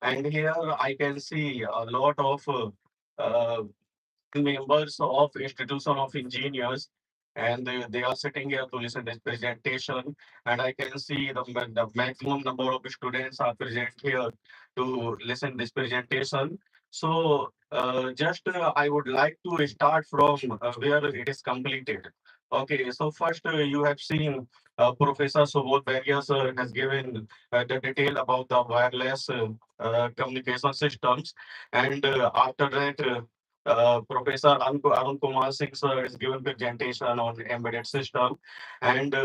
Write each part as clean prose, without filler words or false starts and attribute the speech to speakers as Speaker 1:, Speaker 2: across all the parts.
Speaker 1: And here I can see a lot of uh, members of Institution of Engineers, and they are sitting here to listen this presentation. And I can see the maximum number of students are present here to listen this presentation. So just I would like to start from where it is completed. Okay, so first you have seen Professor Subodh Beria sir has given the detail about the wireless communication systems, and after that Professor Arun Kumar Singh sir is given presentation on embedded system, and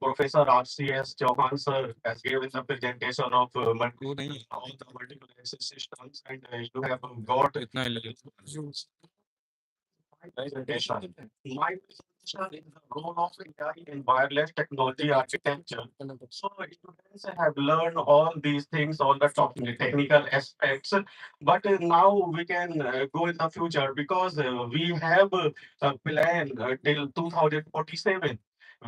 Speaker 1: Professor RCS Chauhan sir has given the presentation of all the multiple access systems, and you have got presentation. My presentation is the role of AI in wireless technology architecture. So students have learned all these things, all the technical aspects, but now we can go in the future because we have a plan till 2047.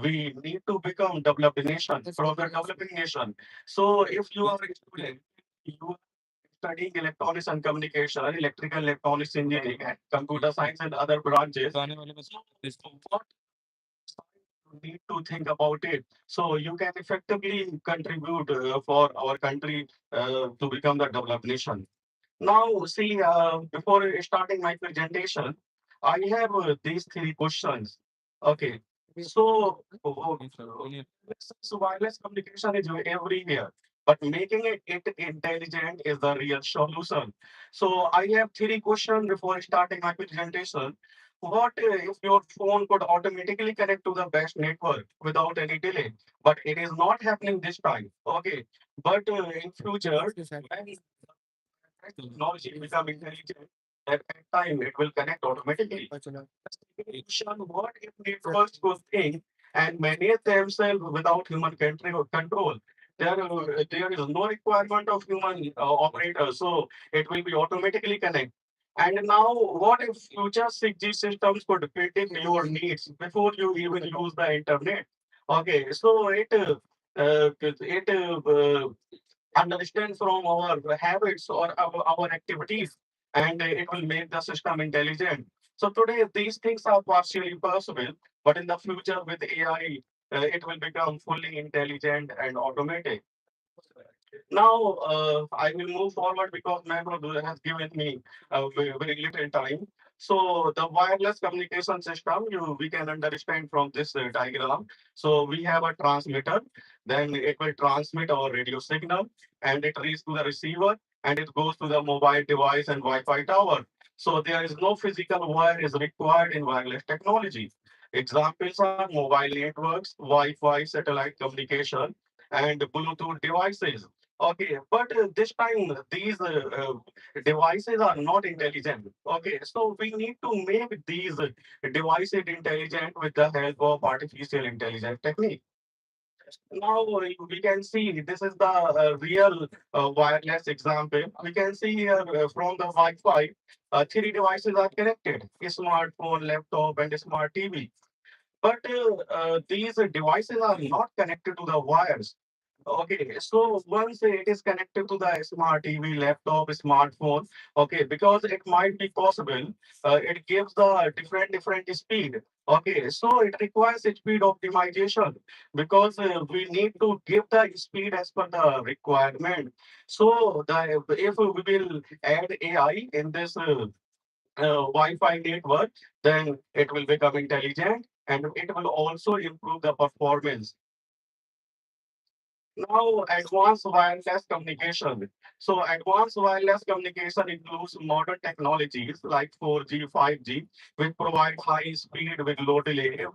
Speaker 1: We need to become developed nation from the developing nation. So if you are a student, you studying electronics and communication, electrical electronics engineering, and computer science and other branches. So what you need to think about it so you can effectively contribute for our country to become the developed nation. Now, see, before starting my presentation, I have these three questions. Okay, so wireless communication is everywhere, but making it intelligent is the real solution. So I have three questions before starting my presentation. What if your phone could automatically connect to the best network without any delay? But it is not happening this time. Okay, but in future, when technology become intelligent, at that time it will connect automatically. Question, what if networks could think and manage themselves without human control? There is no requirement of human operator, so it will be automatically connect. And now, what if future 6G systems could predict your needs before you even use the internet? Okay, so it understand from our habits or our activities, and it will make the system intelligent. So today these things are partially possible, but in the future with AI, it will become fully intelligent and automatic. Now, I will move forward because Mehmood has given me very little time. So the wireless communication system, we can understand from this diagram. So we have a transmitter, then it will transmit our radio signal, and it reaches to the receiver, and it goes to the mobile device and Wi-Fi tower. So there is no physical wire is required in wireless technology. Examples are mobile networks, Wi-Fi, satellite communication, and Bluetooth devices. Okay, but this time these devices are not intelligent. Okay, so we need to make these devices intelligent with the help of artificial intelligence technique. Now we can see this is the real wireless example. We can see here from the Wi-Fi, three devices are connected: a smartphone, laptop, and a smart TV. But these devices are not connected to the wires. Okay, so once it is connected to the smart TV, laptop, smartphone, okay, because it might be possible, it gives the different speed. Okay, so it requires a speed optimization because we need to give the speed as per the requirement. So the if we will add AI in this Wi-Fi network, then it will become intelligent and it will also improve the performance. Now, advanced wireless communication. So, advanced wireless communication includes modern technologies like 4G, 5G, which provide high speed with low delay.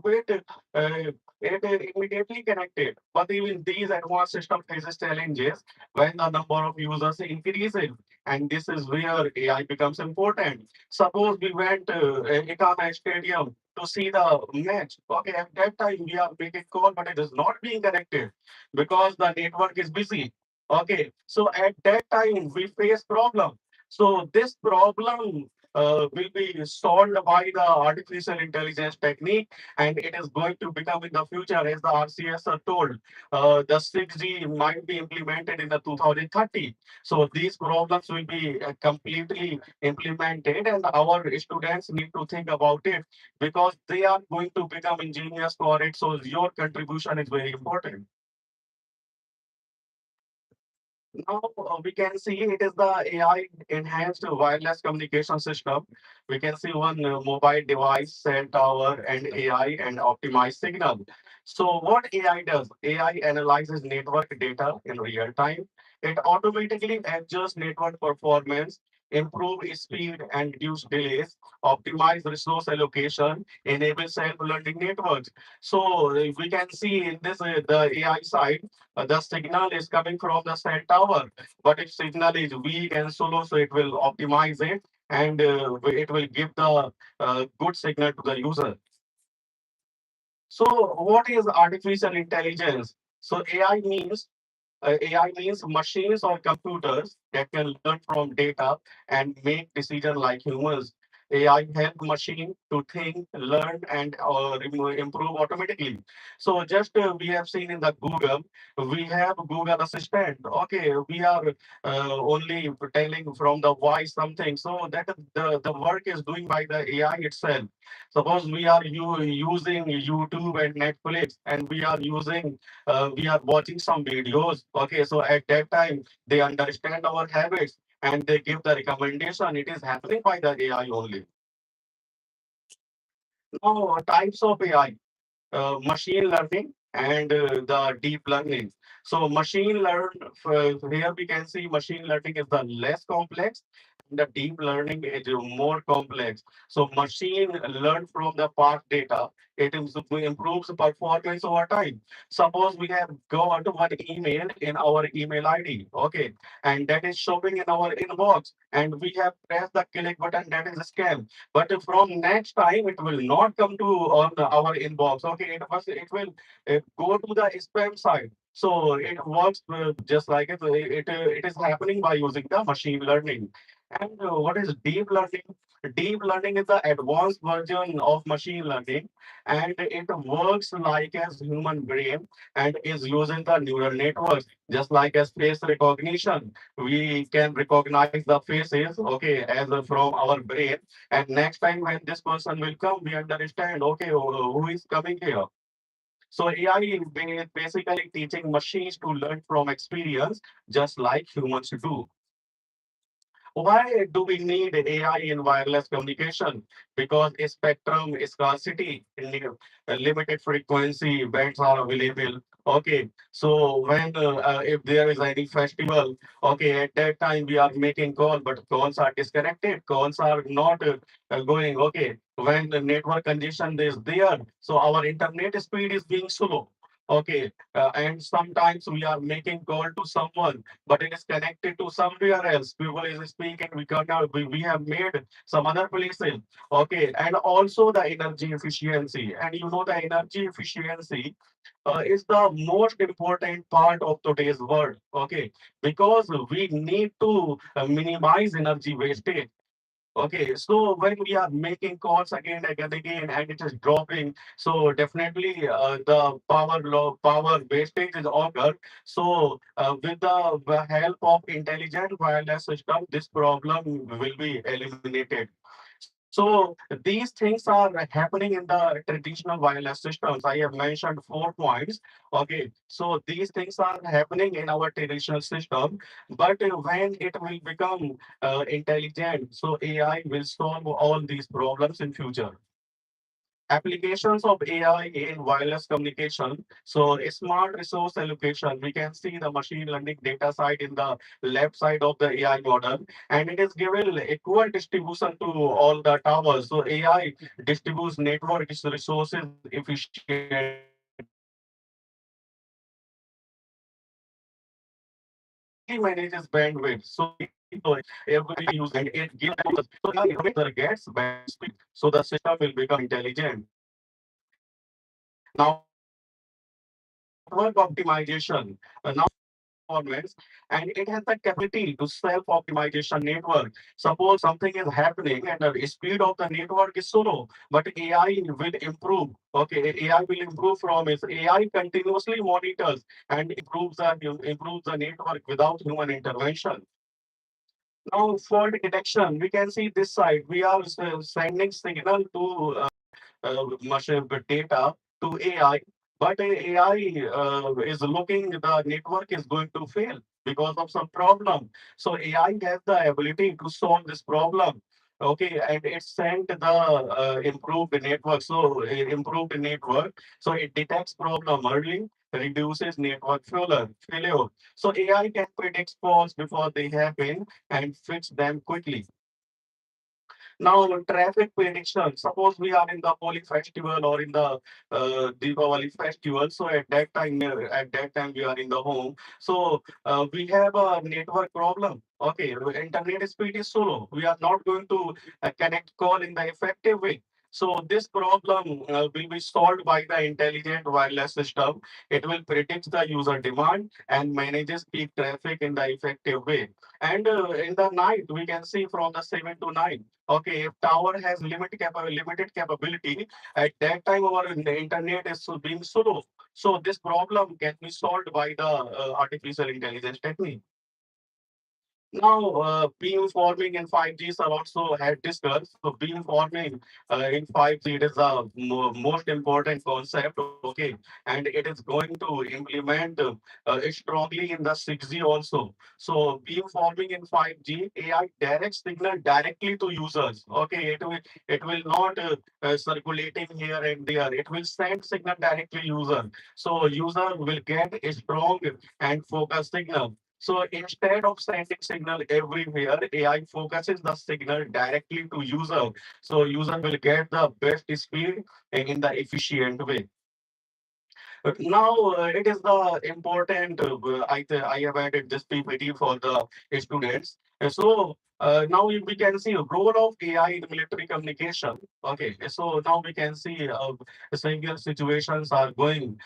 Speaker 1: It immediately connected. But even these advanced systems faces challenges when the number of users increases. And this is where AI becomes important. Suppose we went Ekana Stadium to see the match. Okay, at that time we are making call, but it is not being connected because the network is busy. Okay, so at that time we face problem. So this problem will be solved by the artificial intelligence technique, and it is going to become in the future, as the RCS are told, the 6G might be implemented in the 2030. So these problems will be completely implemented, and our students need to think about it because they are going to become engineers for it. So your contribution is very important. Now we can see it is the AI enhanced wireless communication system. We can see one mobile device, cell tower, and AI and optimized signal. So what AI does? AI analyzes network data in real time. It automatically adjusts network performance, improve speed and reduce delays, optimize resource allocation, enable self-learning networks. So we can see in this the AI side the signal is coming from the cell tower. But if signal is weak and slow, so it will optimize it and it will give the good signal to the user. So what is artificial intelligence? So AI means machines or computers that can learn from data and make decisions like humans. AI help machine to think, learn, and improve automatically. So just we have seen in the Google, we have Google Assistant. Okay, we are only telling from the voice something. So that the work is doing by the AI itself. Suppose we are using YouTube and Netflix, and we are watching some videos. Okay, so at that time they understand our habits and they give the recommendation. It is happening by the AI only. Now, types of AI, machine learning and the deep learning. So here we can see machine learning is the less complex, and the deep learning is more complex. So machine learn from the past data. It improves performance over time. Suppose we have got one email in our email ID, okay, and that is showing in our inbox, and we have pressed the click button, that is a scam. But from next time, it will not come to on our inbox. Okay, it will go to the spam side. So it works just like it is happening by using the machine learning. And what is deep learning? Deep learning is the advanced version of machine learning, and it works like as human brain and is using the neural networks, just like as face recognition. We can recognize the faces, okay, as from our brain, and next time when this person will come, we understand, okay, who is coming here. So AI is basically teaching machines to learn from experience, just like humans do. Why do we need AI in wireless communication? Because spectrum scarcity, limited frequency bands are available. Okay, so when if there is any festival, okay, at that time we are making call, but calls are disconnected. Calls are not going. Okay, when the network congestion is there, so our internet speed is being slow. Okay, and sometimes we are making call to someone but it is connected to somewhere else. People is speaking, we have made some other places. Okay, and also the energy efficiency. And you know the energy efficiency is the most important part of today's world. Okay, because we need to minimize energy wastage. Okay, so when we are making calls again, again, again, and it is dropping, so definitely the power wastage is occurred. So with the help of intelligent wireless system, this problem will be eliminated. So these things are happening in the traditional wireless systems. I have mentioned 4 points. Okay, so these things are happening in our traditional system, but when it will become intelligent, so AI will solve all these problems in future. Applications of AI in wireless communication. So smart resource allocation, we can see the machine learning data side in the left side of the AI model, and it is given equal distribution to all the towers. So AI distributes network resources efficiently. Manages bandwidth. So everybody use and it gives so user gets bandwidth speed. So the system will become intelligent. Now network optimization. Now performance, and it has the capability to self-optimization network. Suppose something is happening and the speed of the network is slow, but AI will improve. Okay, AI will improve from it. AI continuously monitors and improves the network without human intervention. Now, fault detection, we can see this side. We are sending signal to machine data to AI, but AI is looking the network is going to fail because of some problem. So AI has the ability to solve this problem. Okay, and it sent the improved network. So improved network. So it detects problem early, reduces network failure. So AI can predict faults before they happen and fix them quickly. Now, traffic prediction. Suppose we are in the Holi festival or in the Diwali festival. So at that time we are in the home. So we have a network problem. Okay, internet speed is slow. We are not going to connect call in the effective way. So this problem will be solved by the intelligent wireless system. It will predict the user demand and manages peak traffic in the effective way. And in the night, we can see from the 7 to 9. Okay, if tower has limited capability, at that time our internet is being slow. So this problem can be solved by the artificial intelligence technique. Now, beamforming and 5Gs are also had discussed. So beamforming in 5G, it is the most important concept, okay, and it is going to implement strongly in the 6G also. So beamforming in 5G, AI direct signal directly to users. Okay, it will not circulating here and there. It will send signal directly user. So user will get a strong and focused signal. So instead of sending signal everywhere, AI focuses the signal directly to user. So user will get the best speed in the efficient way. But now it is the important. I have added this PPT for the students. So now we can see a role of AI in military communication. Okay, so now we can see similar situations are going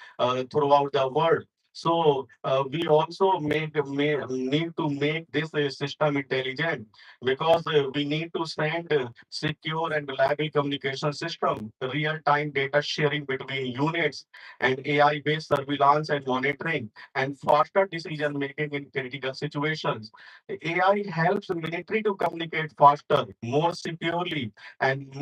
Speaker 1: throughout the world. So we also need to make this system intelligent because we need to send secure and reliable communication system, real-time data sharing between units, and AI-based surveillance and monitoring, and faster decision making in critical situations. AI helps military to communicate faster, more securely, and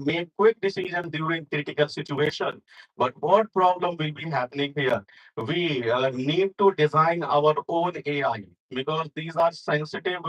Speaker 1: make quick decisions during critical situations. But what problem will be happening here? We need to design our own AI because these are sensitive.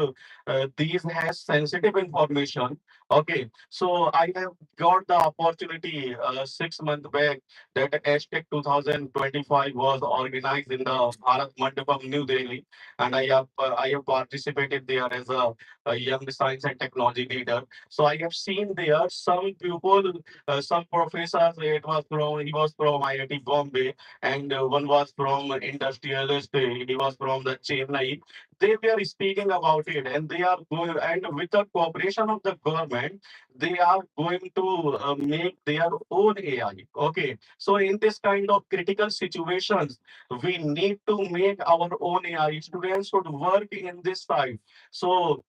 Speaker 1: These has sensitive information. Okay, so I have got the opportunity 6 months back that Hashtag 2025 was organized in the Bharat Mandapam, New Delhi, and I have participated there as a young science and technology leader. So I have seen there some people, some professors. He was from IIT Bombay, and one was from industrialist. He was from the Chennai. They were speaking about it, and they are going, and with the cooperation of the government, they are going to make their own AI. Okay, so in this kind of critical situations, we need to make our own AI. Students should work in this side. So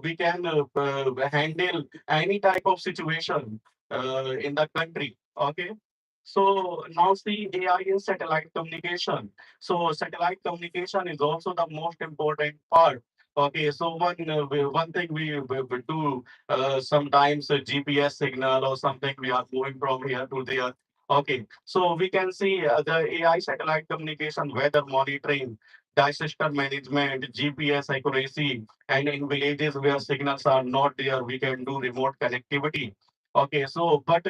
Speaker 1: we can handle any type of situation in the country. Okay. So now see AI in satellite communication. So satellite communication is also the most important part. Okay, so one thing we do sometimes a GPS signal or something we are moving from here to there. Okay, so we can see the AI satellite communication, weather monitoring, disaster management, GPS accuracy, and in villages where signals are not there, we can do remote connectivity. Okay, so but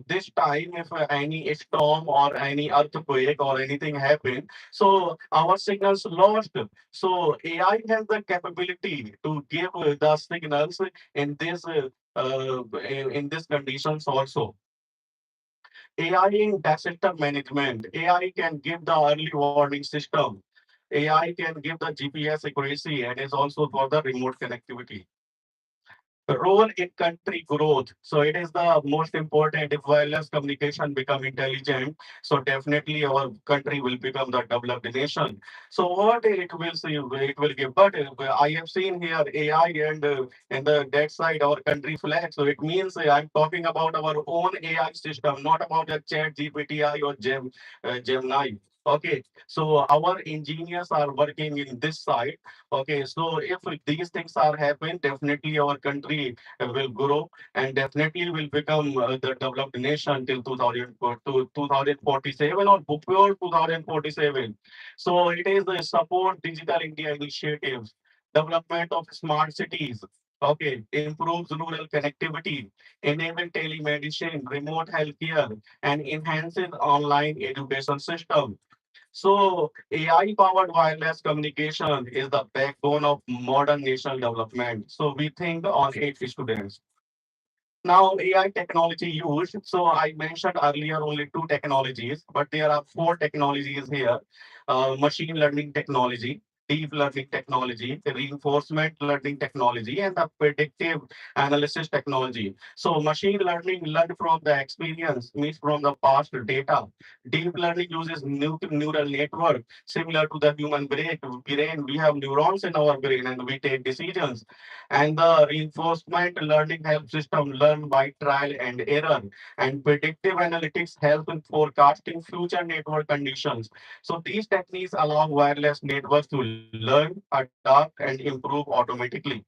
Speaker 1: this time, if any storm or any earthquake or anything happen, so our signals lost. So AI has the capability to give the signals in in these conditions also. AI in disaster management. AI can give the early warning system. AI can give the GPS accuracy and is also for the remote connectivity. role in country growth. So it is the most important. If wireless communication become intelligent, so definitely our country will become the developed nation. So what it will see, it will give. But I have seen here AI and the that side our country flag. So it means I'm talking about our own AI system, not about the Chat GPTI or Gemini. Okay, so our engineers are working in this side. Okay, so if these things are happening, definitely our country will grow and definitely will become the developed nation till 2047 or before 2047. So it is the support digital India initiatives, development of smart cities. Okay, improves rural connectivity, enable telemedicine, remote healthcare, and enhances online education system. So AI-powered wireless communication is the backbone of modern national development. So we think on eight students. Now AI technology used. So I mentioned earlier only two technologies, but there are four technologies here. Machine learning technology, deep learning technology, reinforcement learning technology, and the predictive analysis technology. So machine learning learned from the experience, means from the past data. Deep learning uses neural network similar to the human brain. We have neurons in our brain and we take decisions. And the reinforcement learning helps system learn by trial and error. And predictive analytics help in forecasting future network conditions. So these techniques allow wireless networks to learn, adapt, and improve automatically.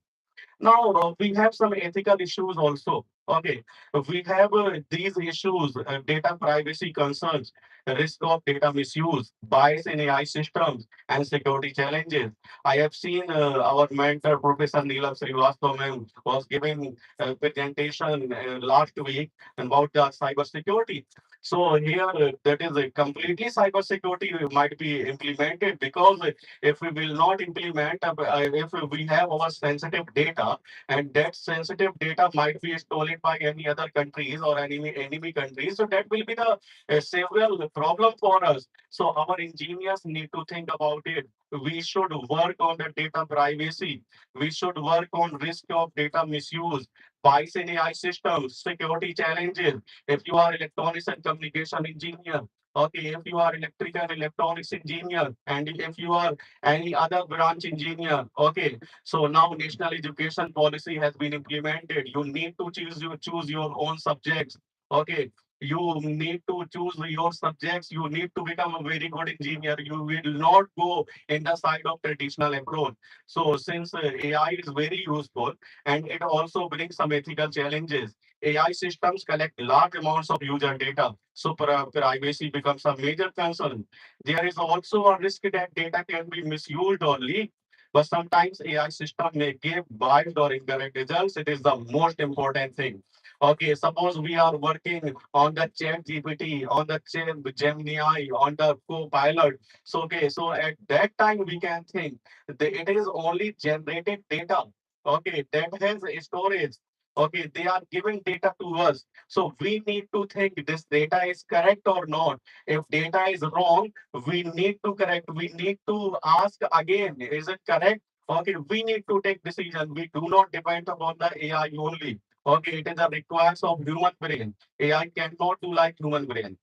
Speaker 1: Now, we have some ethical issues also. Okay, we have these issues, data privacy concerns, risk of data misuse, bias in AI systems, and security challenges. I have seen our mentor, Professor Neelam Srivastava, ma'am, was giving a presentation last week about the cybersecurity. So here, that is a completely cybersecurity might be implemented because if we will not implement, if we have our sensitive data, and that sensitive data might be stolen by any other countries or enemy countries, so that will be the several problem for us. So our engineers need to think about it. We should work on the data privacy. We should work on risk of data misuse, bias in AI systems, security challenges. If you are electronics and communication engineer, okay, if you are electrical and electronics engineer, and if you are any other branch engineer, okay, so now national education policy has been implemented. You need to choose your own subjects. Okay. You need to choose your subjects. You need to become a very good engineer. You will not go in the side of traditional approach. So since AI is very useful and it also brings some ethical challenges, AI systems collect large amounts of user data. So privacy becomes a major concern. There is also a risk that data can be misused or leaked, but sometimes AI system may give biased or incorrect results. It is the most important thing. Okay, suppose we are working on the Chat GPT, on the Gemini, on the Copilot. So okay, so at that time we can think that it is only generated data. Okay, that has a storage. Okay, they are giving data to us. So we need to think this data is correct or not. If data is wrong, we need to correct. We need to ask again, is it correct? Okay, we need to take decision. We do not depend upon the AI only. Okay, it is a request of human brain. AI cannot do like human brain.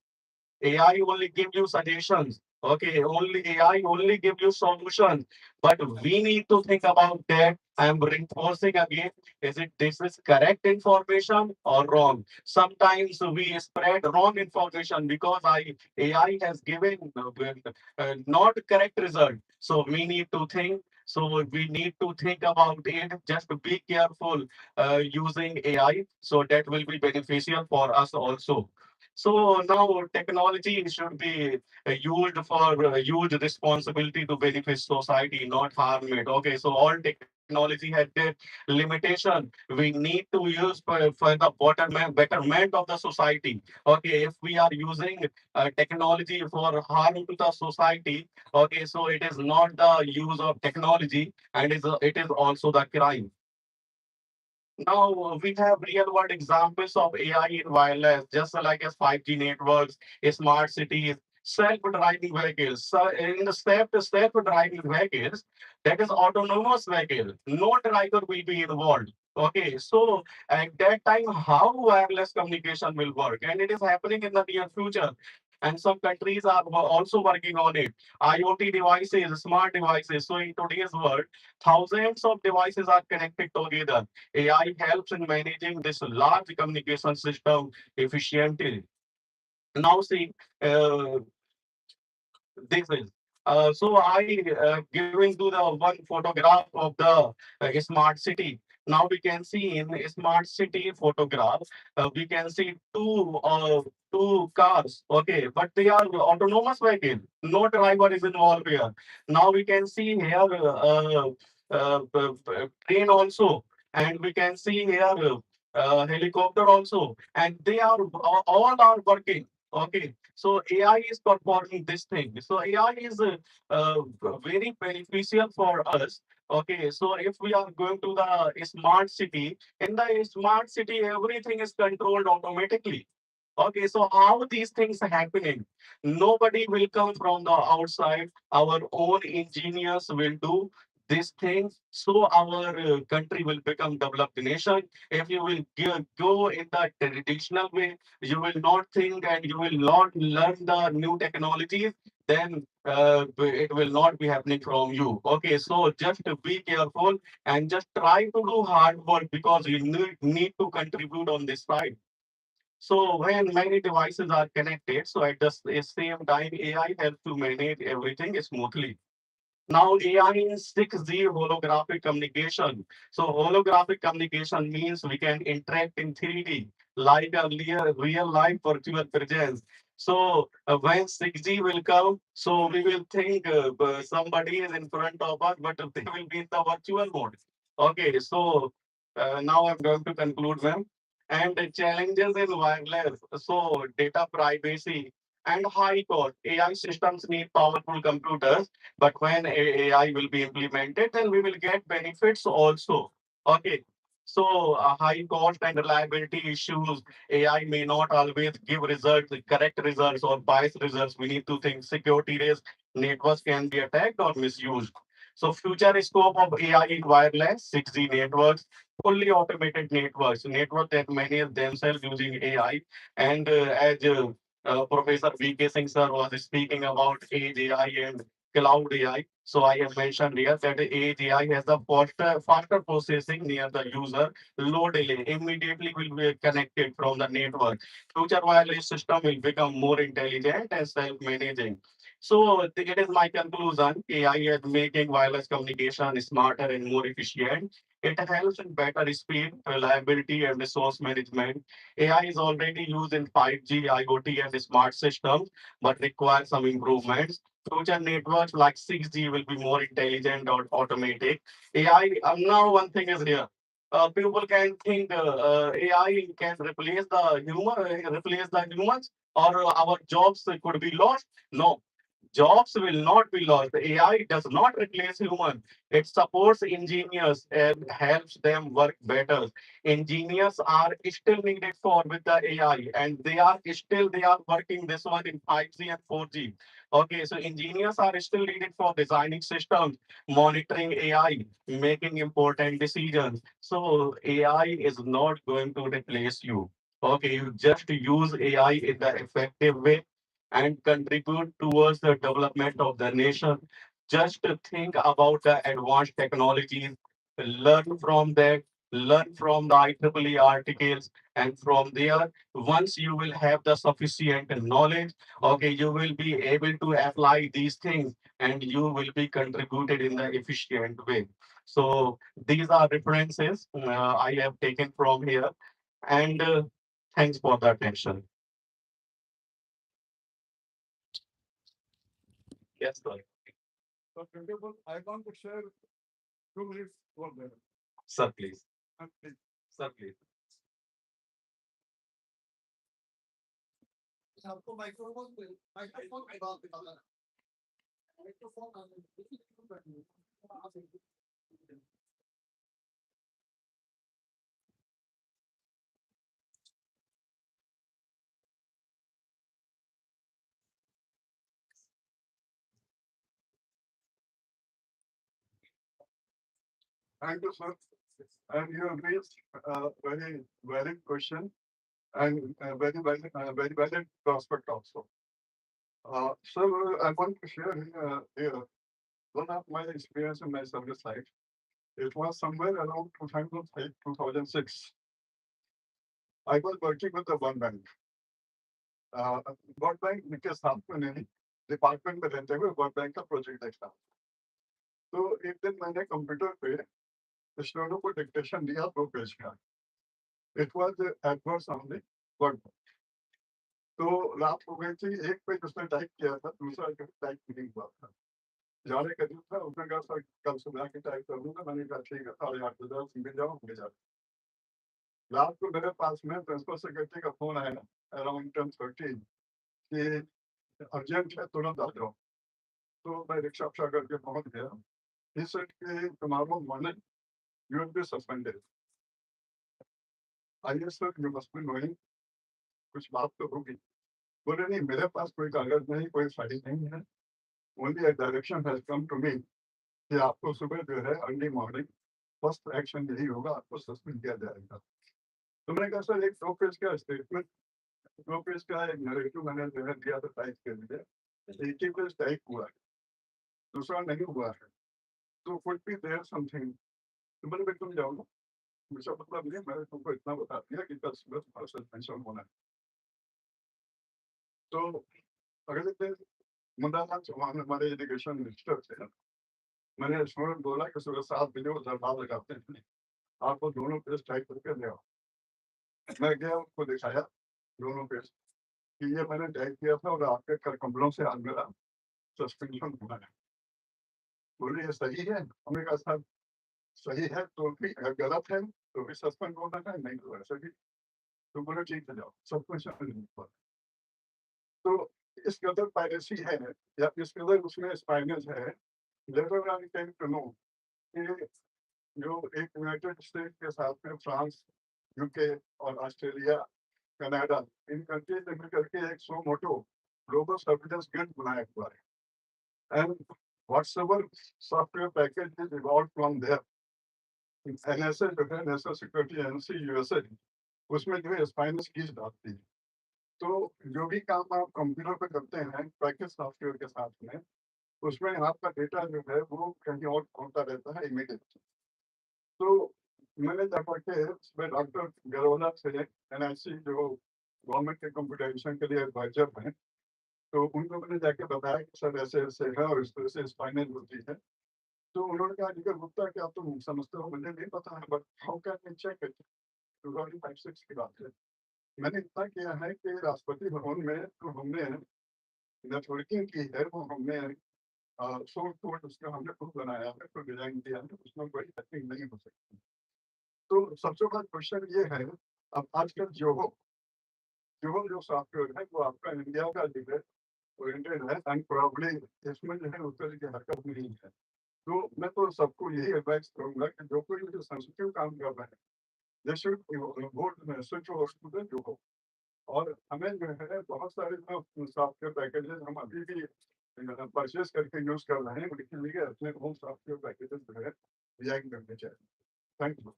Speaker 1: AI only give you suggestions. Okay, only AI only give you solutions. But we need to think about that. I am reinforcing again. Is it this is correct information or wrong? Sometimes we spread wrong information because AI has given not correct result. So we need to think. So we need to think about it. Just be careful using AI. So that will be beneficial for us also. So now technology should be used for huge responsibility to benefit society, not harm it. Okay, so all technology had their limitation. We need to use for the betterment of the society. Okay, if we are using technology for harm to the society, okay, so it is not the use of technology and it is also the crime. Now we have real world examples of AI in wireless, just like as 5G networks, smart cities, self-driving vehicles. So in the self-driving vehicles, that is autonomous vehicle. No driver will be involved. Okay, so at that time, how wireless communication will work, and it is happening in the near future, and some countries are also working on it. IoT devices, smart devices. So in today's world, thousands of devices are connected together. AI helps in managing this large communication system efficiently. Now, see, uh, this is. So I giving to the one photograph of the smart city. Now we can see in a smart city photograph, we can see two cars. Okay, but they are autonomous vehicle. No driver is involved here. Now we can see here train also, and we can see here helicopter also, and they are all are working. Okay, so AI is performing this thing. So AI is very beneficial for us. Okay, so if we are going to the smart city, in the smart city, everything is controlled automatically. Okay, so how these things are happening? Nobody will come from the outside. Our own engineers will do these things, so our country will become developed nation. If you will go in the traditional way, you will not think and you will not learn the new technologies, then it will not be happening from you. Okay, so just be careful and just try to do hard work because you need to contribute on this side. So when many devices are connected, so at the same time, AI helps to manage everything smoothly. Now AI is 6G holographic communication. So holographic communication means we can interact in 3D, like a real life virtual presence. So when 6G will come, so we will think somebody is in front of us, but they will be in the virtual mode. Okay, so now I'm going to conclude them. And the challenges in wireless, so data privacy and high cost. AI systems need powerful computers, but when AI will be implemented, then we will get benefits also. Okay. So high cost and reliability issues. AI may not always give results, correct results or biased results. We need to think security risk. Networks can be attacked or misused. So future scope of AI in wireless, 6G networks, fully automated networks, network that manage themselves using AI. And as Professor V.K. Singh sir was speaking about Edge AI and Cloud AI. So I have mentioned here that Edge AI has the faster processing near the user, low delay, immediately will be connected from the network. Future wireless system will become more intelligent and self-managing. So it is my conclusion. AI is making wireless communication smarter and more efficient. It helps in better speed, reliability, and resource management. AI is already used in 5G, IoT, and smart systems, but requires some improvements. Future networks like 6G will be more intelligent or automatic. AI, now one thing is here. People can think AI can replace the humans, or our jobs could be lost. No, jobs will not be lost. AI does not replace human. It supports engineers and helps them work better. Engineers are still needed for with the AI, and they are working this one in 5G and 4G. Okay, so engineers are still needed for designing systems, monitoring AI, making important decisions. So AI is not going to replace you. Okay, you just use AI in the effective way and contribute towards the development of the nation. Just to think about the advanced technologies, learn from that, learn from the IEEE articles, and from there, once you will have the sufficient knowledge, okay, you will be able to apply these things and you will be contributed in the efficient way. So these are references I have taken from here, and thanks for the attention. Yes, sir. So, principal, I want to share 2 minutes for them. Sir, please. Please. Sir, please. आपको microphone microphone की बात बताना microphone
Speaker 2: Thank you, sir. And you have raised a very valid question and very valid prospect also. So I want to share here one of my experience in my service life. It was somewhere around 2005, 2006. I was working with the one bank. World bank के साथ में नहीं department में रहते हुए world bank का project देखा। तो एक दिन मैंने कंप्यूटर पे स्टूडेंटों को डिक्टेशन दिया 2 पेज का। It was adverse only word. तो रात हो गई थी, एक पेज उसने टाइप किया था, दूसरा टाइप नहीं हुआ था। जाने का दिन था, उसने कहा सर कल सुबह के टाइप कर दूंगा। मैंने कहा ठीक है, 8:30 मिल जाओ, मिल जाओ। रात को मेरे पास में प्रिंसिपल सेक्रेटरी का फोन आया अराउंड 10:30 कि अर्जेंट है, तुरंत आ जाओ। तो मैं रिक्शा करके पहुंच गया। He said कि tomorrow morning you will be suspended. I said you must be knowing कुछ बात तो होगी। बोले नहीं, मेरे पास कोई कागज नहीं, कोई फाइल नहीं है। Only a direction has come to me कि आपको सुबह जो है अर्ली मॉर्निंग फर्स्ट एक्शन यही होगा, आपको सस्पेंड किया जाएगा। तो मैंने कहा सर एक 2 पेज का स्टेटमेंट, 2 पेज का एक नरेटिव मैंने जो है दिया था टाइप के लिए, एक ही पेज टाइप हुआ है, दूसरा नहीं हुआ है। तो कुड बी देयर समथिंग। तो मैंने भाई तुम जाओ, मुझे मतलब नहीं, मैंने तुमको इतना बता दिया कि कल सुबह तुम्हारा सस्पेंशन होना है। तो अगले दिन मुंडालाल चौहान हमारे एजुकेशन मिनिस्टर थे। मैंने स्टूडेंट बोला कि सुबह 7 बजे वो दरबार लगाते हैं, आपको दोनों पेज टाइप करके ले आओ। मैं गया, उनको दिखाया दोनों पेज कि ये मैंने टाइप किया था और आपके कर कमलों से आज मेरा सस्पेंशन हुआ है। बोले ये सही है? हमने कहा साहब सही है तो भी, अगर गलत है तो भी सस्पेंड होना है, नहीं तो ऐसे भी। तो बोले ठीक है जाओ, सब कुछ नहीं हुआ। तो इस कदर पायरेसी है या इस कदर उसमें स्पाइनेस है। Later I came to know कि जो एक यूनाइटेड स्टेट के साथ में फ्रांस, यूके और ऑस्ट्रेलिया, कनाडा, इन कंट्रीज ने मिलकर के एक सो मोटो ग्लोबल सर्विलेंस गिल्ड बनाया हुआ है। And whatsoever software package is evolve from there. NSA जो है, नेशनल सिक्योरिटी एजेंसी यूएसए, उसमें जो है स्पाइनस कीज डालती है। तो जो भी काम आप कंप्यूटर पे करते हैं पैकेज सॉफ्टवेयर के साथ में, उसमें आपका डेटा जो है वो कहीं और होता रहता है इमीडिएटली। तो मैंने जाकर के इसमें डॉक्टर गरोला से एनआईसी जो गवर्नमेंट के कंप्यूटराइजेशन के लिए एडवाइजर हैं, तो उनको मैंने जाके बताया कि सर ऐसे ऐसे है और इस तरह से स्पाइनल होती है। तो उन्होंने कहा जी गुप्ता क्या तुम समझते हो? मुझे नहीं पता है, but how can check it? 2005-06 की बात है। मैंने इतना किया है कि राष्ट्रपति भवन में जो हमने नेटवर्किंग की है वो हमने सोर्स कोड उसका हमने खुद बनाया है, तो डिजाइन किया है, उसमें कोई हैकिंग नहीं हो सकती। तो सबसे बड़ा क्वेश्चन ये है, अब आजकल जो सॉफ्टवेयर है वो आपका इंडिया का जो है ओरिएंटेड है एंड प्रोबब्ली इसमें जो है उस तरह की हरकत नहीं है। तो मैं तो सबको यही एडवाइस करूंगा कि जो कोई जो सेंसिटिव काम कर रहे हैं, जैसे बोर्ड स्विच हो स्टूडेंट जो हो, और हमें जो है बहुत सारे जो सॉफ्टवेयर पैकेजेस हम अभी भी परचेज करके यूज कर रहे हैं, लेकिन ये अपने होम सॉफ्टवेयर पैकेजेस जो है डिजाइन करने चाहिए। Thank you.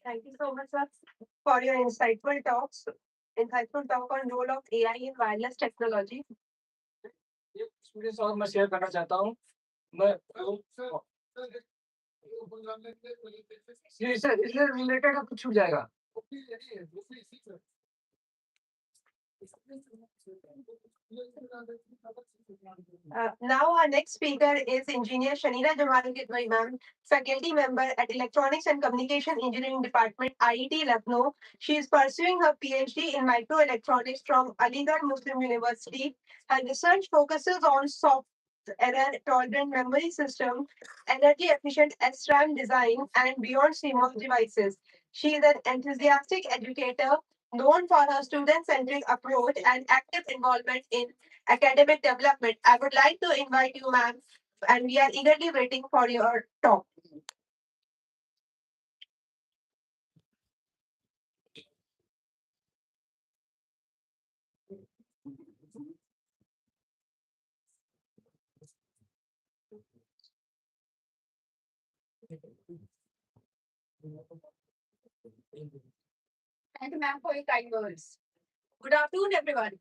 Speaker 3: Thank you so much, sir, for your insightful talk on role of AI in wireless technology.
Speaker 4: Experience और मैं शेयर करना चाहता हूँ। मैं सर इसलिए रिलेटेड कुछ छूट जाएगा।
Speaker 3: Now our next speaker is Engineer Shanira Jamalgidwai ma'am, faculty member at Electronics and Communication Engineering Department, IET Lucknow. She is pursuing her PhD in microelectronics from Aligarh Muslim University. Her research focuses on soft error-tolerant memory system, energy-efficient SRAM design, and beyond CMOS devices. She is an enthusiastic educator known for her student-centric approach and active involvement in academic development. I would like to invite you, ma'am, and we are eagerly waiting for your talk.
Speaker 5: Thank you, ma'am, for your kind words. Good afternoon, everyone.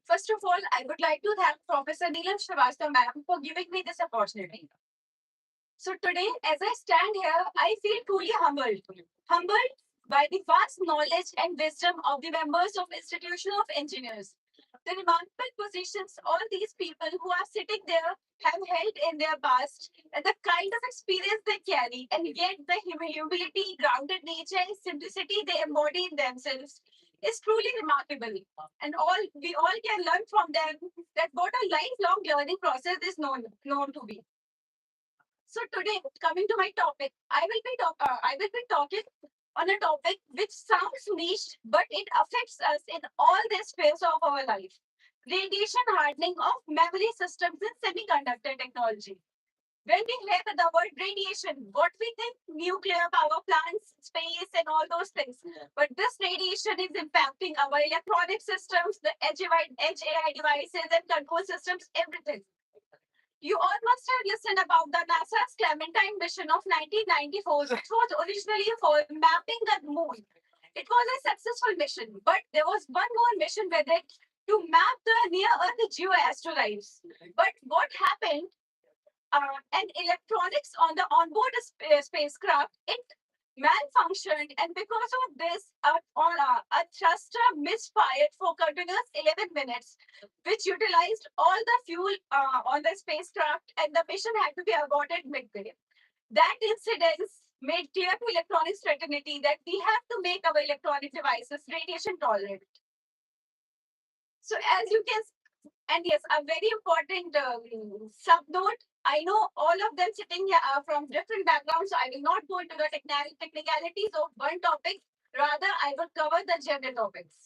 Speaker 5: First of all, I would like to thank Professor Neelam Srivastava, ma'am, for giving me this opportunity. So today, as I stand here, I feel truly humbled. Humbled by the vast knowledge and wisdom of the members of Institution of Engineers. The remarkable positions all these people who are sitting there have held in their past, and the kind of experience they carry, and yet the humility, grounded nature, and simplicity they embody in themselves is truly remarkable. And we all can learn from them that what a lifelong learning process is known to be. So today, coming to my topic, I will be talking on a topic which sounds niche, but it affects us in all the spheres of our life. Radiation hardening of memory systems in semiconductor technology. When we hear the word radiation, what we think nuclear power plants, space, and all those things. But this radiation is impacting our electronic systems, the edge AI devices, and control systems, everything. You all must have listened about the NASA's Clementine mission of 1994, which was originally for mapping the moon. It was a successful mission, but there was one more mission with it to map the near-Earth geoasteroids. But what happened? And electronics on the onboard spacecraft, it malfunctioned, and because of this, a thruster misfired for continuous 11 minutes, which utilized all the fuel on the spacecraft, and the mission had to be aborted midway. That incident made clear to electronics fraternity that we have to make our electronic devices radiation tolerant. So as you can, and yes, a very important sub note. I know all of them sitting here are from different backgrounds, so I will not go into the technicalities of one topic. Rather, I will cover the general topics.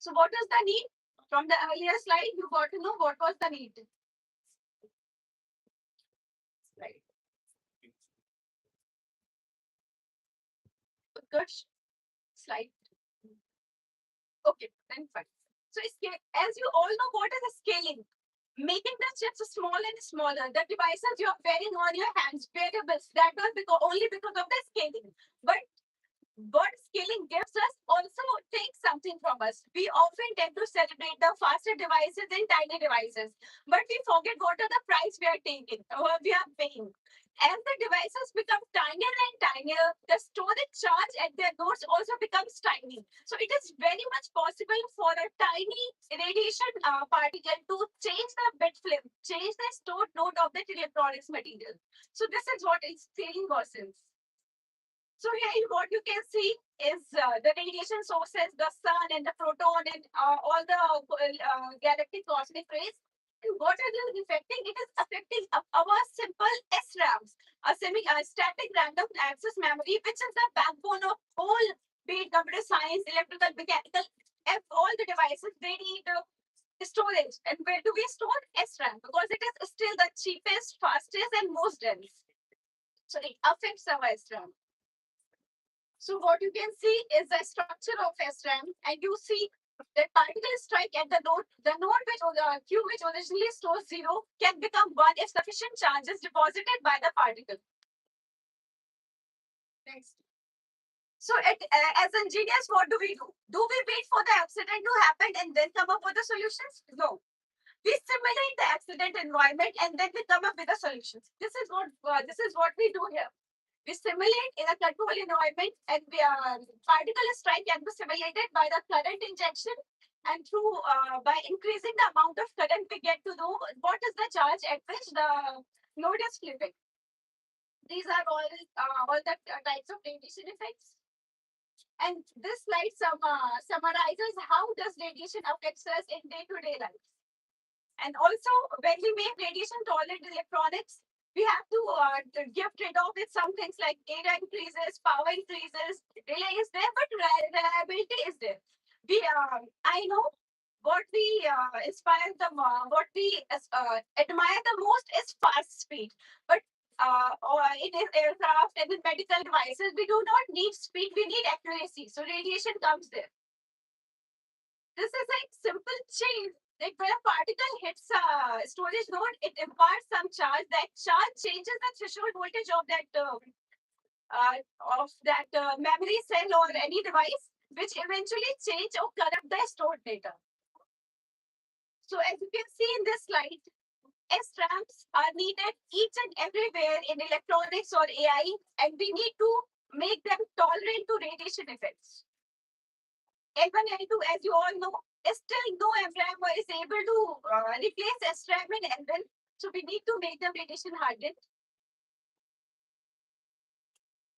Speaker 5: So what is the need? From the earlier slide, you got to know what was the need. Right. Good slide. Okay, then fine. So as you all know, what is the scaling? Making the chips smaller and smaller, the devices you are wearing on your hands, wearables, that was only because of the scaling. But what scaling gives us also takes something from us. We often tend to celebrate the faster devices and tiny devices, but we forget what are the price we are taking, or we are paying. As the devices become tinier and tinier, the storage charge at their nodes also becomes tiny. So it is very much possible for a tiny radiation particle to change the bit flip, change the stored node of the electronics material. So this is what is scaling worsens. So here what you can see is the radiation sources, the sun and the proton and all the galactic cosmic rays. And what it is affecting? It is affecting our simple SRAMs, a static random access memory, which is the backbone of all, be it computer science, electrical, mechanical, all the devices, they need storage. And where do we store? SRAM, because it is still the cheapest, fastest, and most dense. So it affects our SRAM. So what you can see is the structure of SRAM, and you see that particle strike at the node which Q which originally stores 0 can become 1 if sufficient charge is deposited by the particle. Next. So as engineers, what do we do? Do we wait for the accident to happen and then come up with the solutions? No. We simulate the accident environment and then we come up with the solutions. This is what we do here. We simulate in a control environment, and particle strike can be simulated by the current injection, and through by increasing the amount of current, we get to know what is the charge at which the node is flipping. These are all the types of radiation effects. And this slide summarizes how does radiation affects us in day-to-day life. And also, when we make radiation tolerant electronics, we have to give trade-off with some things like data increases, power increases, delay is there, but reliability is there. I know what we what we admire the most is fast speed, but in aircraft and in medical devices, we do not need speed, we need accuracy. So radiation comes there. This is a simple change. Like when a particle hits a storage node, it imparts some charge. That charge changes the threshold voltage of that of that memory cell or any device, which eventually change or corrupt the stored data. So as you can see in this slide, SRAMs are needed each and everywhere in electronics or AI, and we need to make them tolerant to radiation effects. L1L2, as you all know, still no MRAM is able to replace SRAM and L1, so we need to make them radiation hardened.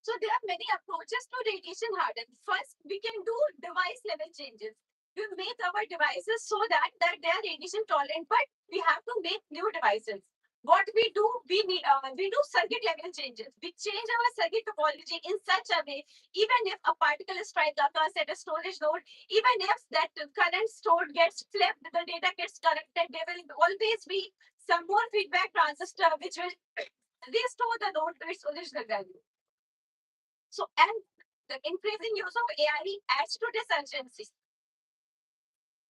Speaker 5: So there are many approaches to radiation harden. First, we can do device level changes. We make our devices so that they are radiation tolerant, but we have to make new devices. What we do, we do circuit level changes. We change our circuit topology in such a way, even if a particle strike occurs at a storage node, even if that current stored gets flipped, the data gets corrupted, there will always be some more feedback transistor which will restore the node to its original value. So, and the increasing use of AI adds to this urgency.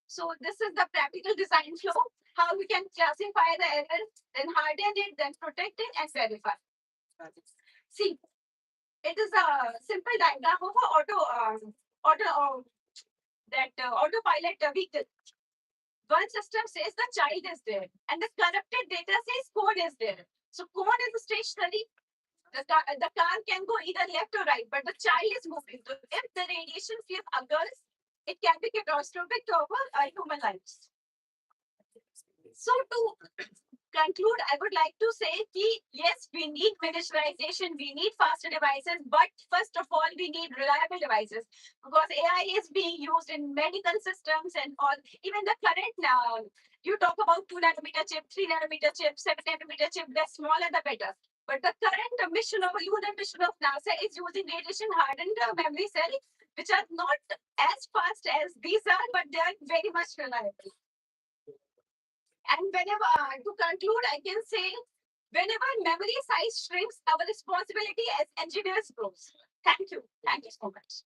Speaker 5: So this is the practical design flow, how we can classify the errors, then harden it, then protect it, and verify. See, it is a simple diagram of an autopilot vehicle. One system says the child is there, and the corrupted data says code is there. So code is stationary. The car can go either left or right, but the child is moving. So if the radiation field occurs, it can be catastrophic to our human lives. So to conclude, I would like to say that yes, we need miniaturization, we need faster devices, but first of all, we need reliable devices because AI is being used in medical systems and all. Even the current now, you talk about 2 nanometer chip, 3 nanometer chip, 7 nanometer chip, the smaller the better. But the current mission of lunar mission of NASA is using radiation hardened memory cells, which are not as fast as these are, but they are very much reliable. And whenever, to conclude, I can say, whenever memory size shrinks, our responsibility as engineers grows. Thank you. Thank you so much.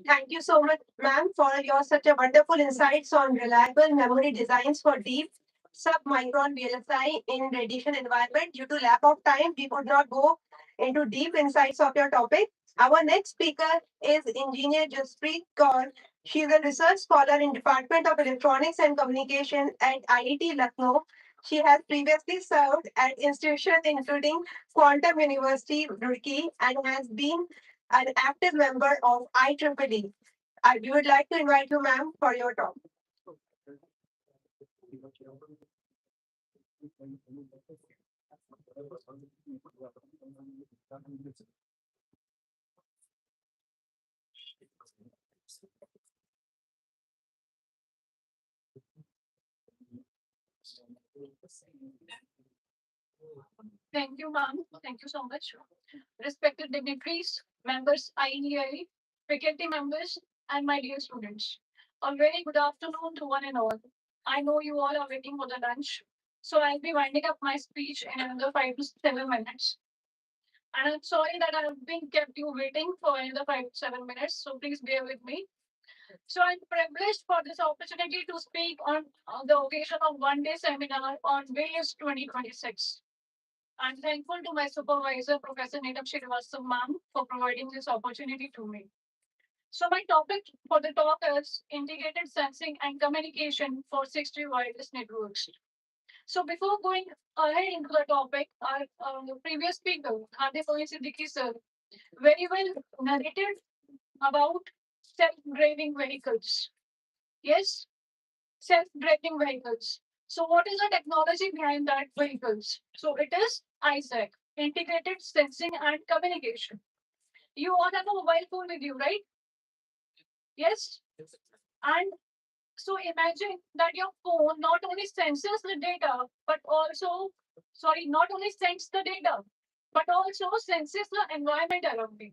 Speaker 3: Thank you so much, ma'am, for your such a wonderful insights on reliable memory designs for deep submicron VLSI in radiation environment. Due to lack of time, we could not go into deep insights of your topic. Our next speaker is Engineer Jaspreet Kaur. She is a research scholar in Department of Electronics and Communication at IIT Lucknow. She has previously served at institutions including Quantum University, Roorkee, and has been an active member of IEEE. We would like to invite you, ma'am, for your talk.
Speaker 5: Thank you, ma'am. Thank you so much. Respected dignitaries, members, IEEE, faculty members, and my dear students. A very good afternoon to one and all. I know you all are waiting for the lunch, so I'll be winding up my speech in another 5 to 7 minutes. And I'm sorry that I've been kept you waiting for another 5 to 7 minutes, so please bear with me. So I'm privileged for this opportunity to speak on the occasion of one-day seminar on WAVES 2026. I'm thankful to my supervisor, Professor Neelam Srivastava ma'am, for providing this opportunity to me. So my topic for the talk is integrated sensing and communication for 6G wireless networks. So before going ahead into the topic, our previous speaker, Hadi Siddiqui sir, very well narrated about self-driving vehicles. Yes, self-driving vehicles. So what is the technology behind that vehicles? So it is ISAC, Integrated Sensing and Communication. You all have a mobile phone with you, right? Yes? And so imagine that your phone not only senses the data, but also, not only sends the data, but also senses the environment around it.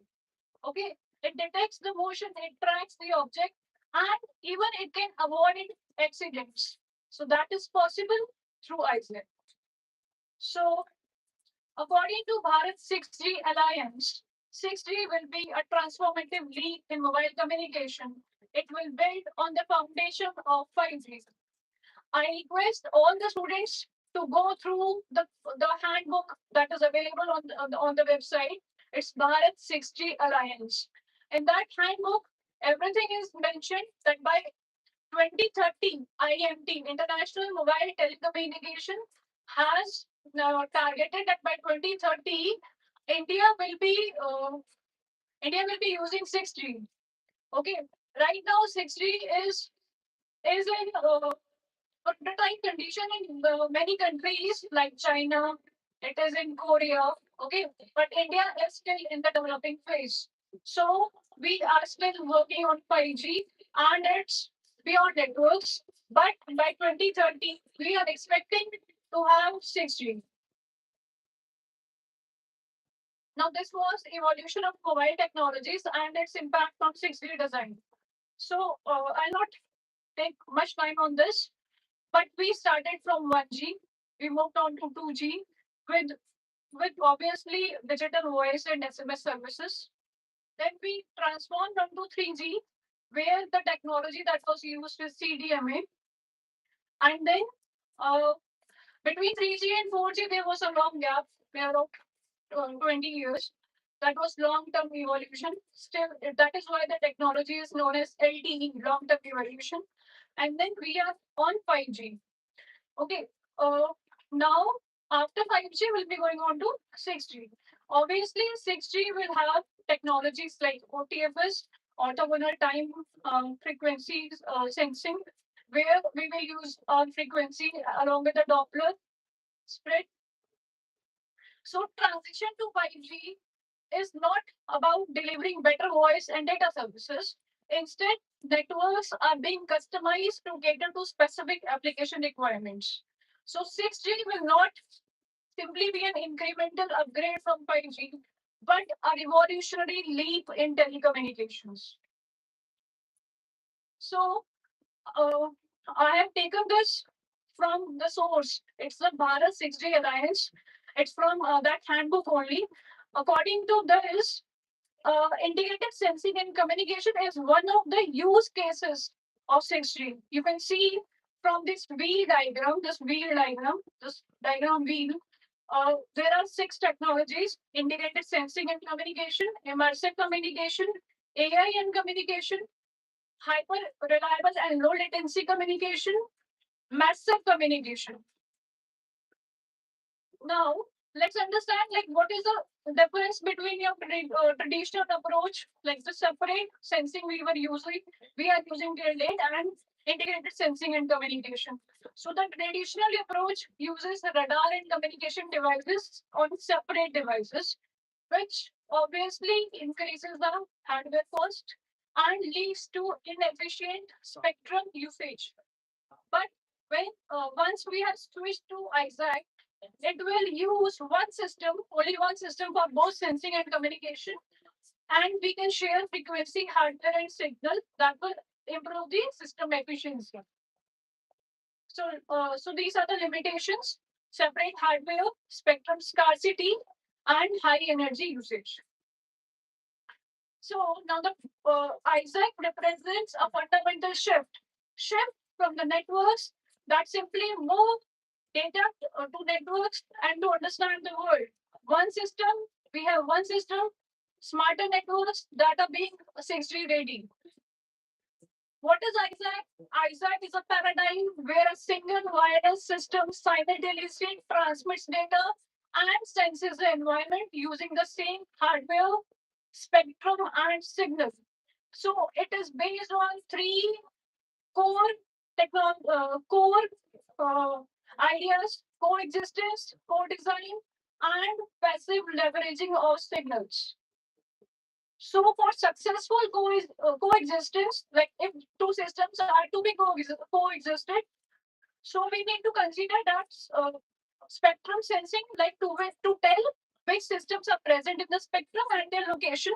Speaker 5: Okay? It detects the motion, it tracks the object, and even it can avoid accidents. So that is possible through ISAC. So according to Bharat 6G Alliance, 6G will be a transformative leap in mobile communication. It will build on the foundation of 5G. I request all the students to go through the handbook that is available on the website. It's Bharat 6G Alliance. In that handbook, everything is mentioned that by 2030, IMT, International Mobile Telecommunication, has targeted that by 2030, India will be India will be using 6G. Okay, right now 6G is in prototype condition in many countries like China. It is in Korea. Okay, but India is still in the developing phase. So we are still working on 5G and it's beyond networks. But by 2030, we are expecting to have 6G. Now, this was evolution of mobile technologies and its impact on 6G design. So I'll not take much time on this, but we started from 1G, we moved on to 2G with obviously digital voice and SMS services. Then we transformed onto 3G, where the technology that was used is CDMA. And then uh, between 3G and 4G, there was a long gap, around 20 years. That was long-term evolution. Still, that is why the technology is known as LTE, long-term evolution. And then we are on 5G. Okay. Now, after 5G, we'll be going on to 6G. Obviously, 6G will have technologies like OTFS, orthogonal time frequencies sensing, where we will use frequency along with the Doppler spread. So, transition to 5G is not about delivering better voice and data services. Instead, networks are being customized to cater to specific application requirements. So 6G will not simply be an incremental upgrade from 5G, but a revolutionary leap in telecommunications. So I have taken this from the source. It's the Bharat 6G Alliance. It's from that handbook only. According to this, integrated sensing and communication is one of the use cases of 6G. You can see from this wheel diagram, this diagram wheel, there are 6 technologies: integrated sensing and communication, immersive communication, AI and communication, hyper reliable and low latency communication, massive communication. Now, let's understand like what is the difference between your traditional approach, like the separate sensing we are using till date, and integrated sensing and communication. So the traditional approach uses radar and communication devices on separate devices, which obviously increases the hardware cost and leads to inefficient spectrum usage. But when once we have switched to ISAC, it will use one system, only one system for both sensing and communication, and we can share frequency, hardware, and signal that will improve the system efficiency. So these are the limitations: separate hardware, spectrum scarcity, and high energy usage. So now the ISAC represents a fundamental shift from the networks that simply move data to networks and to understand the world. One system, we have one system, smarter networks that are being 6G ready. What is ISAC? ISAC is a paradigm where a single wireless system simultaneously transmits data and senses the environment using the same hardware, spectrum, and signal. So it is based on 3 core core ideas: coexistence, co-design, and passive leveraging of signals. So for successful coexistence, like if 2 systems are to be coexisted, so we need to consider that spectrum sensing, like to tell which systems are present in the spectrum and their location,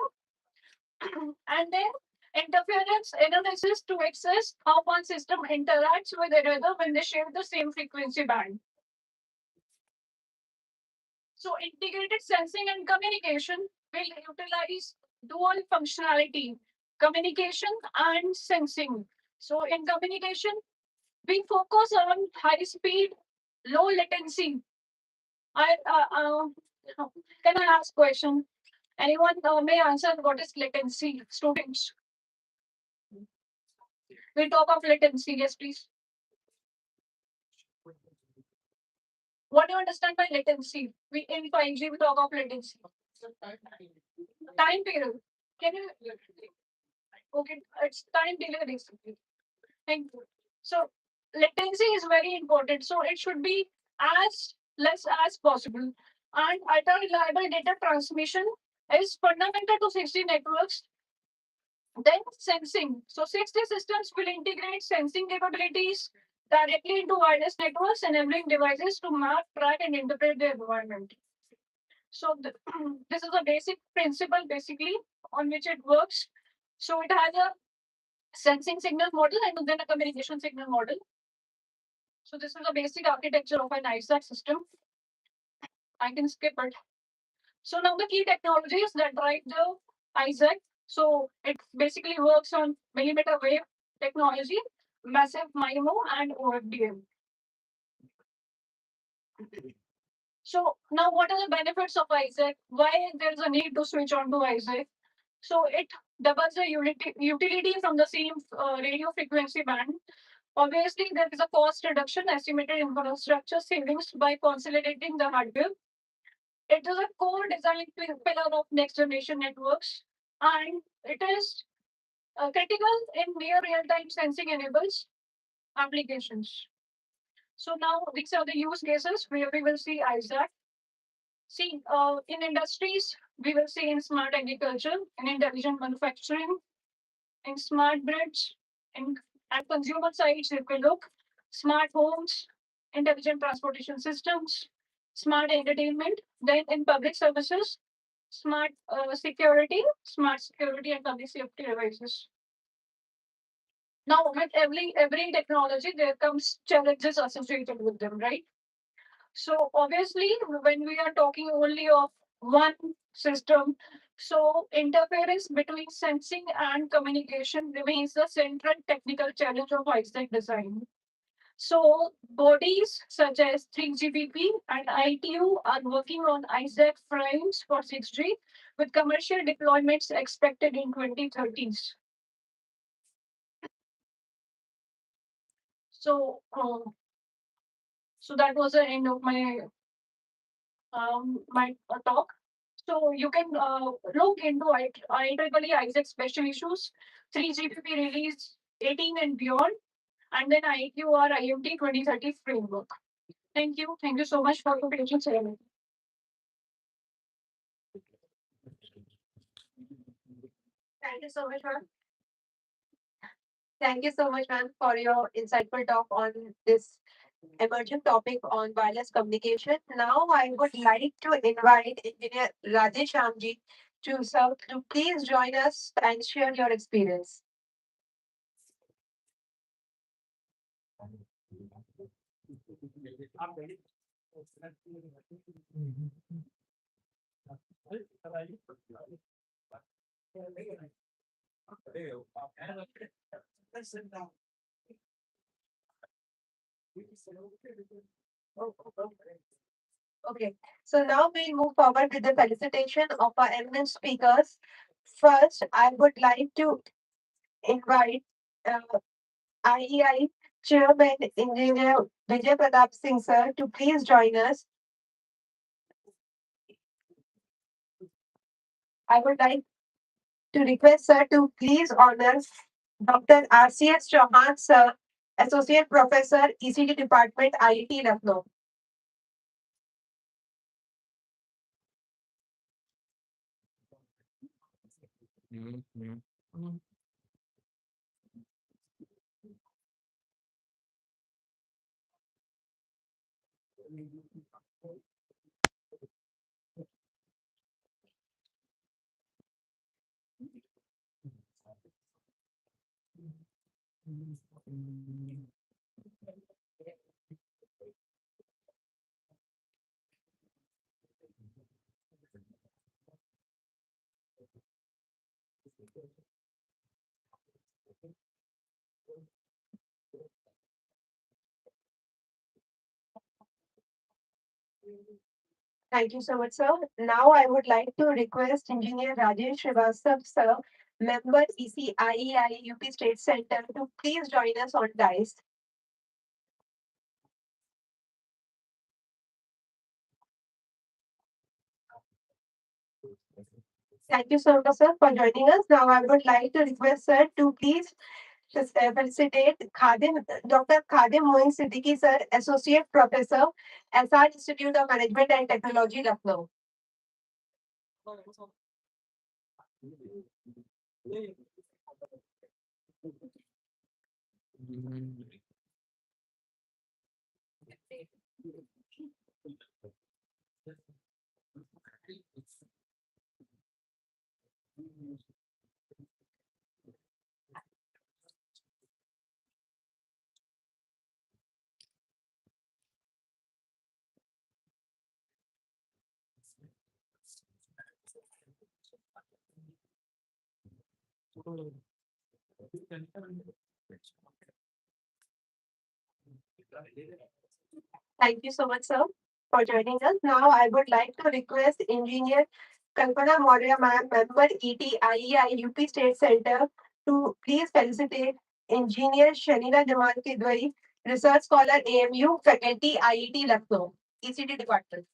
Speaker 5: and then interference analysis to assess how one system interacts with another when they share the same frequency band. So integrated sensing and communication will utilize dual functionality, communication and sensing. So in communication, we focus on high speed low latency. I can I ask question? Anyone may answer what is latency, students? We talk of latency, yes, please. What do you understand by latency? We in 5G we talk of latency. Time period. Can you? Okay, it's time delay basically. Thank you. So latency is very important. So it should be as less as possible. And ultra reliable data transmission is fundamental to 6G networks. Then sensing. So 6G systems will integrate sensing capabilities directly into wireless networks, enabling devices to map, track, and interpret their environment. So this is a basic principle basically on which it works. So it has a sensing signal model and then a communication signal model. So this is the basic architecture of an ISAC system. I can skip it. So now the key technologies that drive the ISAC. So it basically works on millimeter wave technology, massive MIMO, and OFDM. So now what are the benefits of ISAC? Why there's a need to switch on to ISAC? So it doubles the utility from the same radio frequency band. Obviously, there is a cost reduction, estimated infrastructure savings by consolidating the hardware. It is a core design pillar of next generation networks, and it is critical in near real-time sensing enables applications. So now these are the use cases where we will see ISAC. See, in industries, we will see in smart agriculture, in intelligent manufacturing, in smart grids, in at consumer sides, if we look, smart homes, intelligent transportation systems, smart entertainment, then in public services, smart security and public safety devices. Now, with every technology, there comes challenges associated with them, right? So obviously, when we are talking only of one system, so interference between sensing and communication remains the central technical challenge of ISAC design. So bodies such as 3GPP and ITU are working on ISAC frames for 6G with commercial deployments expected in 2030s. So, so that was the end of my talk. So you can look into IEEE ISAC special issues, 3GPP release 18 and beyond, and then IQR IoT 2030 framework. Thank you. Thank you so much for your patience. Thank you so much, ma'am. Thank you so much, ma'am, for your insightful talk on this emerging topic on wireless communication. Now, I would like to invite Engineer Rajesh Shamji to please join us and share your experience. Okay, so now we'll move forward with the felicitation of our eminent speakers. First, I would like to invite uh, IEI Chairman Engineer Vijay Pratap Singh sir to please join us. I would like to request sir to please honor Dr. RCS Chauhan sir, Associate Professor, ECD Department, IIT Lucknow.
Speaker 3: Thank you so much, sir. Now I would like to request Engineer Rajesh Srivastav, sir, member ECIEI UP State Center, to please join us on dice. Thank you so much, sir, for joining us. Now I would like to request sir to please felicitate Khadim, Dr. Khadim Moin Siddiqui, sir, Associate Professor, SR Institute of Management and Technology, Lucknow. Thank you so much, sir, for joining us. Now I would like to request Engineer Kalpana Maurya, ma'am, member ETIEI UP State Center, to please felicitate Engineer Shanina Jamal Kidwai, Research Scholar, AMU, Faculty, IET, Lucknow, ECT Department.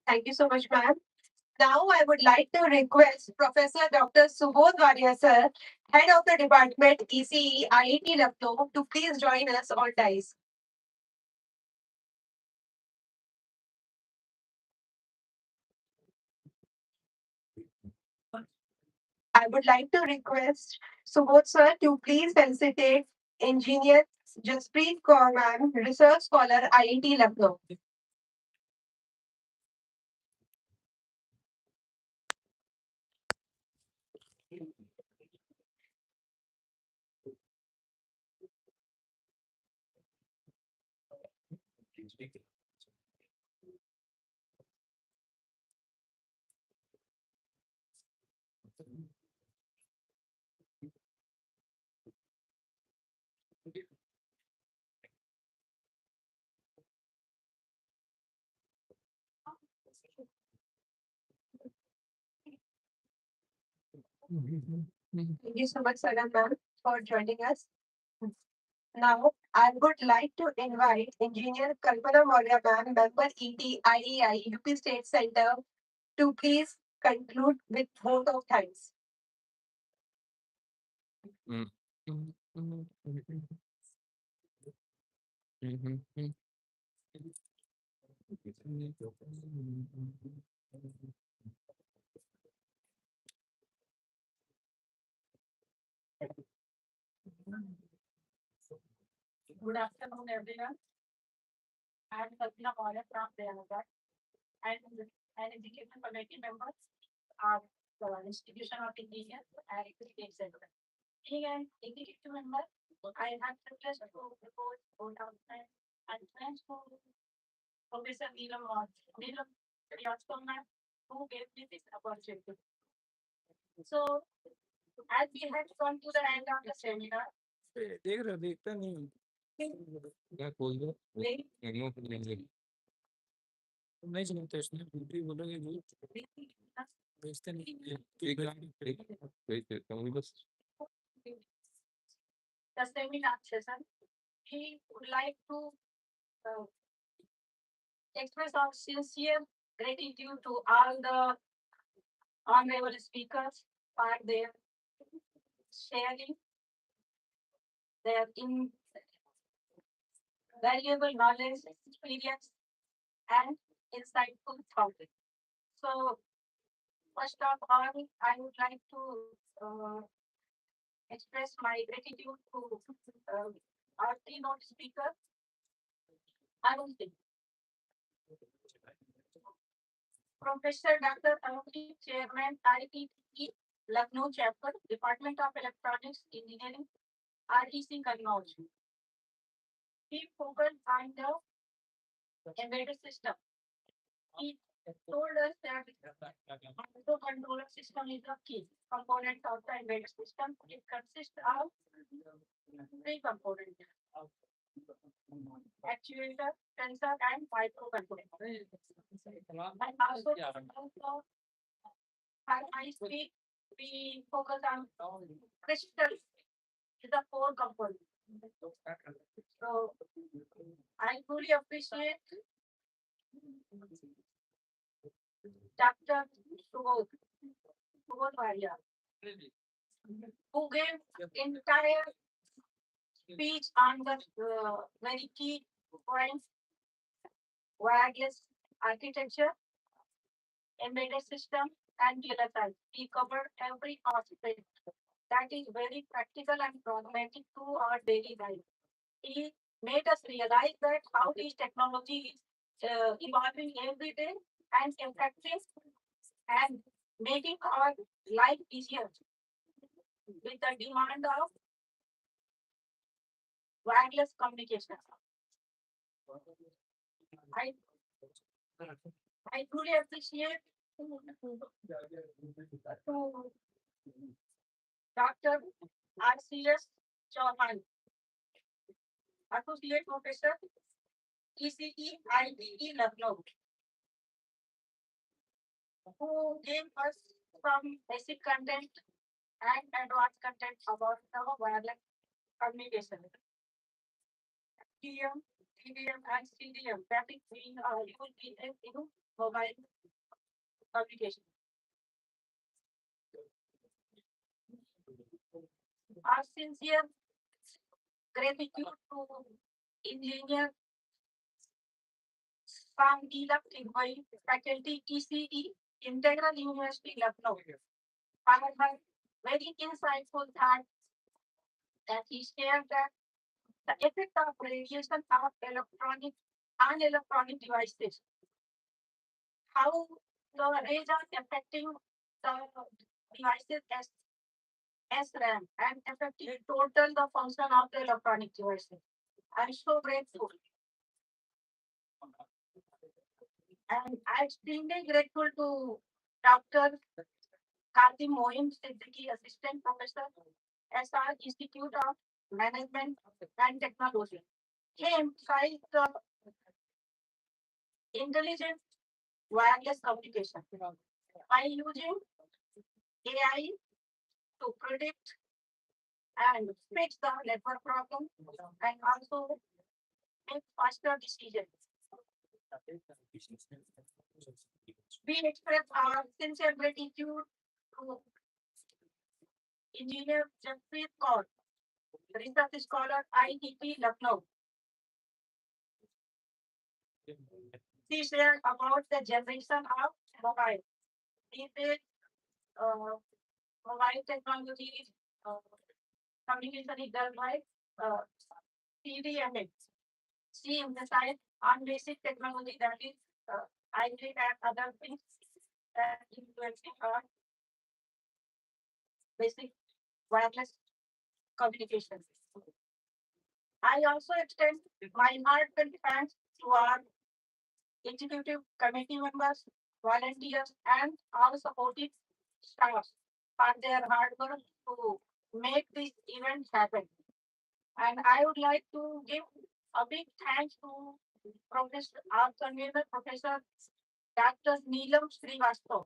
Speaker 3: Thank you so much, ma'am. Now I would like to request Professor Dr. Subodh Waria, sir, Head of the Department, ECE, IET, Lucknow, to please join us on dice. I would like to request Subodh, sir, to please felicitate Engineer Jaspreet Kaur, ma'am, Research Scholar, IET, Lucknow. Thank you so much, Sagan, ma'am, for joining us. Now, I would like to invite Engineer Kalpana Maurya, ma'am, member ETIEI UP State Center, to please conclude with vote of thanks.
Speaker 5: Good afternoon, everyone. I am Kalpana Maurya from Dehradun. I am an education committee member of the Institution of Engineers and State Center. Being an executive member, I have the pleasure to propose vote of thanks and thanks to Professor Neelam Srivastava, who gave me this opportunity. So, as we have come to the end of the seminar,
Speaker 4: देख रहे हो देखता नहीं हूँ क्या खोल दो एनिमो फिर लेंगे तुम नहीं सुनते इसने भी बोलोगे वो बेचते नहीं एक कम बस
Speaker 5: the seminar session, we would like to uh, express our sincere gratitude to all the honorable speakers for their sharing their invaluable knowledge, experience, and insightful thought. So, first of all, I would like to express my gratitude to our keynote speaker, Arun Singh. Professor Dr. Arun, Chairman, ITE, Lucknow Chapter, Department of Electronics Engineering, RTC Kannauj. he focused on the embedded system. He told us that microcontroller system is a key component of the embedded system. It consists of three components: actuator, sensor, and microcontroller. And also as I speak, we focus on crystal is a core component. So I truly appreciate Dr. Subodh Varia, who gave entire speech on the very key points: wireless architecture, embedded system, and VLSI. He covered every aspect that is very practical and pragmatic to our daily life. He made us realize that how this technology is evolving every day and effective and making our life easier with the demand of wireless communication. I, I truly appreciate to Dr. RCS Chauhan, Associate Professor, ECE IDE Lucknow, who gave us some basic content and advanced content about the wireless communication. TM, TDM, and CDM, that is being used in mobile communication. Our sincere gratitude to Engineer Sangeela Tigwai, Faculty ECE, Integral University, Lucknow, for her very insightful thought that he shared that the effect of radiation of electronic and electronic devices, how the rays are affecting the devices as SRAM and affecting total the function of the electronic devices. I'm so grateful. And I'm extremely grateful to Dr. Karthi Mohin Siddiqui, Assistant Professor, SR Institute of Management and Technology. He emphasized the intelligent wireless communication by using AI to predict and fix the network problem and also make faster decisions. We express our sincere gratitude to Engineer Jaspreet Kaur, research scholar, IIT Lucknow. She shared about the generation of mobile. He said mobile technology is communication is done by CDMA. She emphasized on basic technology that is IT and other things that influencing our basic wireless communication. I also extend my heartfelt thanks to our executive committee members, volunteers, and our supportive staff for their hard work to make this event happen. And I would like to give a big thanks to Professor, our convener, Professor Dr. Neelam Srivastava,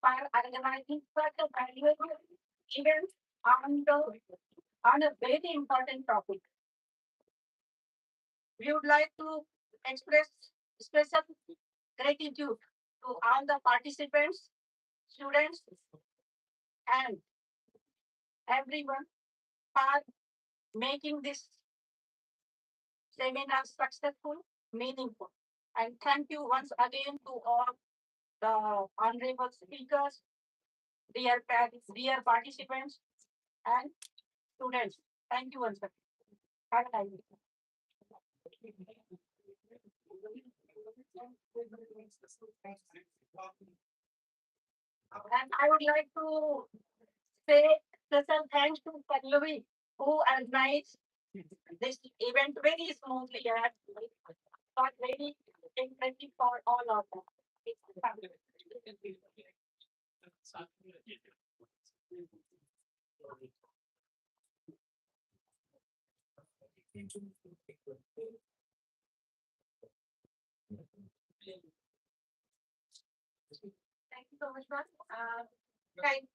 Speaker 5: for organizing such a valuable event on a very important topic. We would like to express special gratitude to all the participants, students, and everyone for making this seminar successful, meaningful. And thank you once again to all the honorable speakers, dear parents, dear participants, and students. Thank you once again. Have a nice day. And I would like to say special thanks to Pallavi, who organized this event very smoothly and not very interesting for all of them.
Speaker 3: Thank you so much, ma'am. Thank you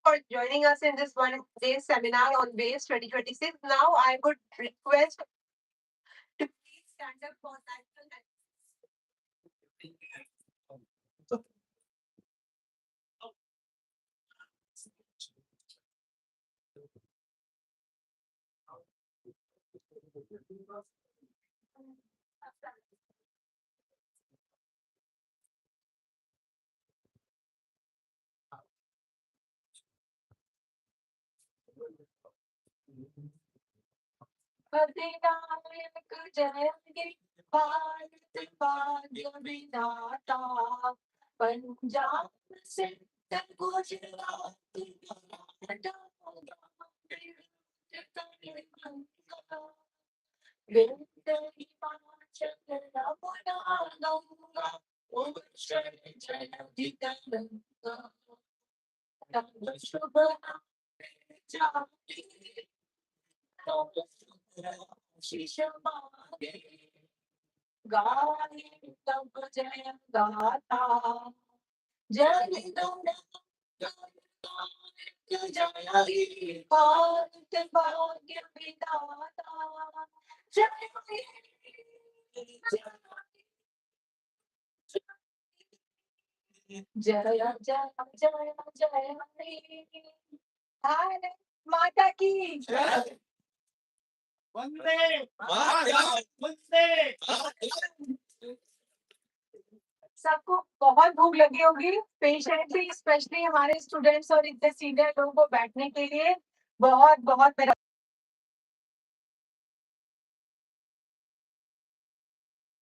Speaker 3: for joining us in this one-day seminar on WASTE 2026. Now, I would request to please stand up for national anthem.
Speaker 5: अधिनायक जयंती भारत भाग्य विधाता पंजाब से गुजरात विंध्य हिमाचल यमुना गंगा उत्कल जलधि तरंगा तब शुभ नाम जाति शीश मागे गाये तब जय गाता जन गण जय भारत भाग्य विधाता जय जय जय जय जय भारत माता की सबको बहुत भूख लगी होगी पेशेंटली स्पेशली हमारे स्टूडेंट्स और इतने सीनियर लोगों को बैठने के लिए बहुत बहुत मेरा